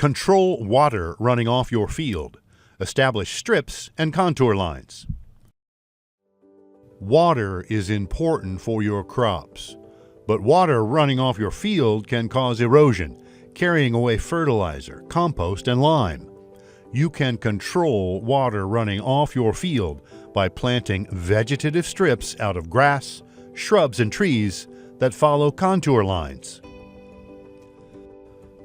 Control water running off your field. Establish strips and contour lines. Water is important for your crops, but water running off your field can cause erosion, carrying away fertilizer, compost, and lime. You can control water running off your field by planting vegetative strips out of grass, shrubs, and trees that follow contour lines.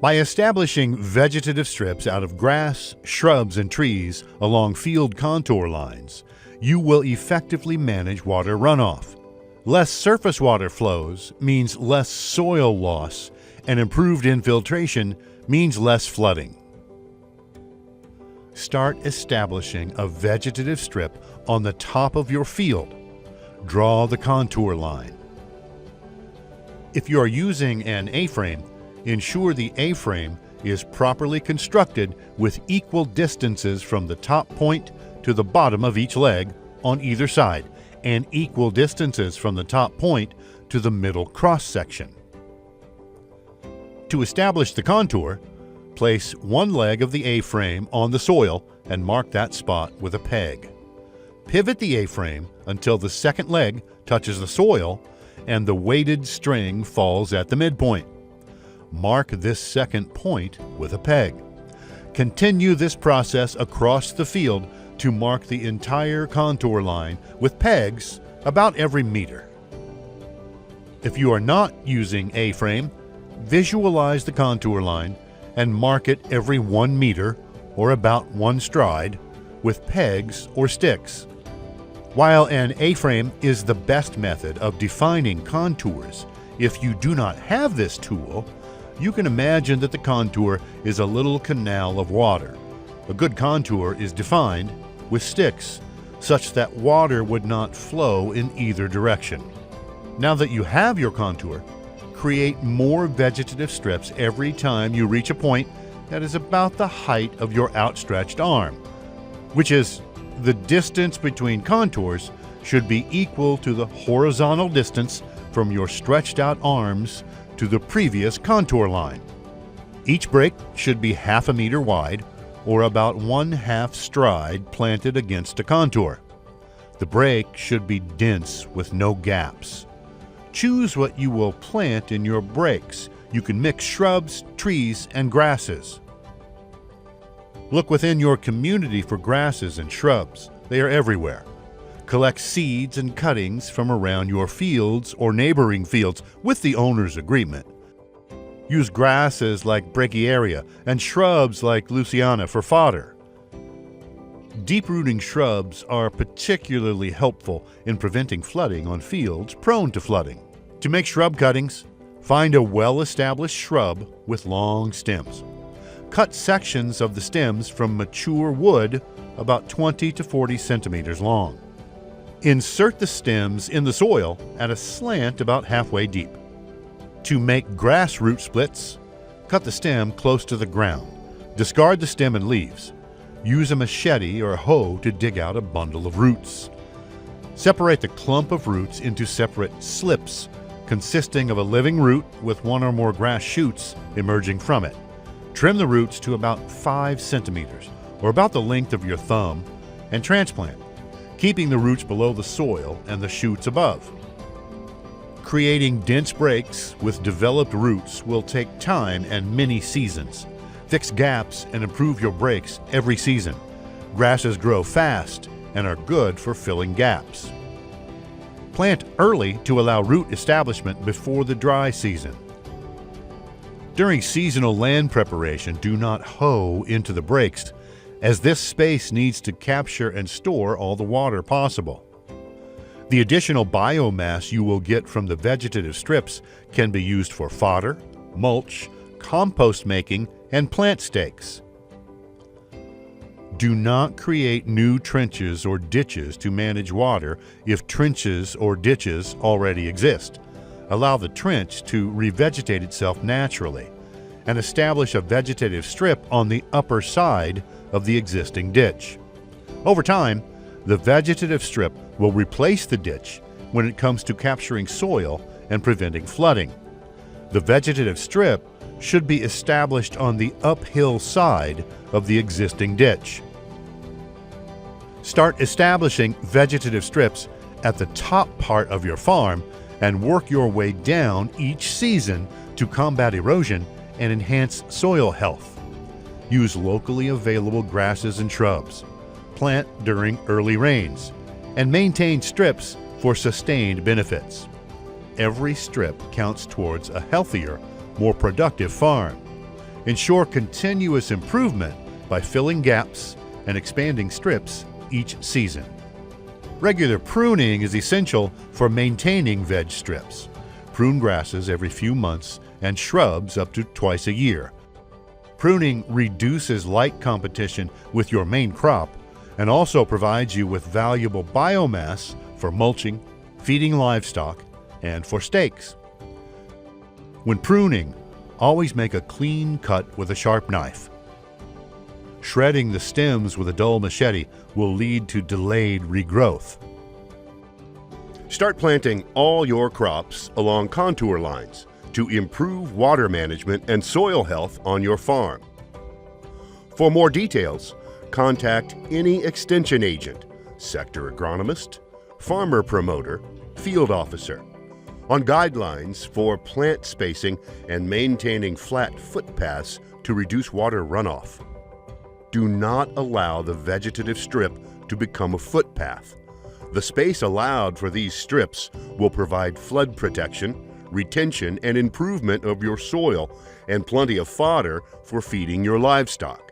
By establishing vegetative strips out of grass, shrubs, and trees along field contour lines, you will effectively manage water runoff. Less surface water flows means less soil loss, and improved infiltration means less flooding. Start establishing a vegetative strip on the top of your field. Draw the contour line. If you are using an A-frame, ensure the A-frame is properly constructed with equal distances from the top point to the bottom of each leg on either side, and equal distances from the top point to the middle cross section. To establish the contour, place one leg of the A-frame on the soil and mark that spot with a peg. Pivot the A-frame until the second leg touches the soil and the weighted string falls at the midpoint. Mark this second point with a peg. Continue this process across the field to mark the entire contour line with pegs about every meter. If you are not using A-frame, visualize the contour line and mark it every 1 meter or about 1 stride with pegs or sticks. While an A-frame is the best method of defining contours, if you do not have this tool, you can imagine that the contour is a little canal of water. A good contour is defined with sticks, such that water would not flow in either direction. Now that you have your contour, create more vegetative strips every time you reach a point that is about the height of your outstretched arm, which is the distance between contours should be equal to the horizontal distance from your stretched out arms to the previous contour line. Each break should be half a meter wide or about 1/2 stride planted against a contour. The break should be dense with no gaps. Choose what you will plant in your breaks. You can mix shrubs, trees, and grasses. Look within your community for grasses and shrubs. They are everywhere. Collect seeds and cuttings from around your fields or neighboring fields with the owner's agreement. Use grasses like brachiaria and shrubs like Luciana for fodder. Deep-rooting shrubs are particularly helpful in preventing flooding on fields prone to flooding. To make shrub cuttings, find a well-established shrub with long stems. Cut sections of the stems from mature wood about 20 to 40 centimeters long. Insert the stems in the soil at a slant about halfway deep. To make grass root splits, cut the stem close to the ground. Discard the stem and leaves. Use a machete or a hoe to dig out a bundle of roots. Separate the clump of roots into separate slips, consisting of a living root with 1 or more grass shoots emerging from it. Trim the roots to about 5 centimeters, or about the length of your thumb, and transplant, keeping the roots below the soil and the shoots above. Creating dense breaks with developed roots will take time and many seasons. Fix gaps and improve your breaks every season. Grasses grow fast and are good for filling gaps. Plant early to allow root establishment before the dry season. During seasonal land preparation, do not hoe into the breaks, as this space needs to capture and store all the water possible. The additional biomass you will get from the vegetative strips can be used for fodder, mulch, compost making, and plant stakes. Do not create new trenches or ditches to manage water if trenches or ditches already exist. Allow the trench to revegetate itself naturally, and establish a vegetative strip on the upper side of the existing ditch. Over time, the vegetative strip will replace the ditch when it comes to capturing soil and preventing flooding. The vegetative strip should be established on the uphill side of the existing ditch. Start establishing vegetative strips at the top part of your farm and work your way down each season to combat erosion and enhance soil health. Use locally available grasses and shrubs. Plant during early rains, and maintain strips for sustained benefits. Every strip counts towards a healthier, more productive farm. Ensure continuous improvement by filling gaps and expanding strips each season. Regular pruning is essential for maintaining veg strips. Prune grasses every few months and shrubs up to twice a year. Pruning reduces light competition with your main crop and also provides you with valuable biomass for mulching, feeding livestock, and for stakes. When pruning, always make a clean cut with a sharp knife. Shredding the stems with a dull machete will lead to delayed regrowth. Start planting all your crops along contour lines to improve water management and soil health on your farm. For more details, contact any extension agent, sector agronomist, farmer promoter, field officer on guidelines for plant spacing and maintaining flat footpaths to reduce water runoff. Do not allow the vegetative strip to become a footpath. The space allowed for these strips will provide flood protection, retention, and improvement of your soil, and plenty of fodder for feeding your livestock.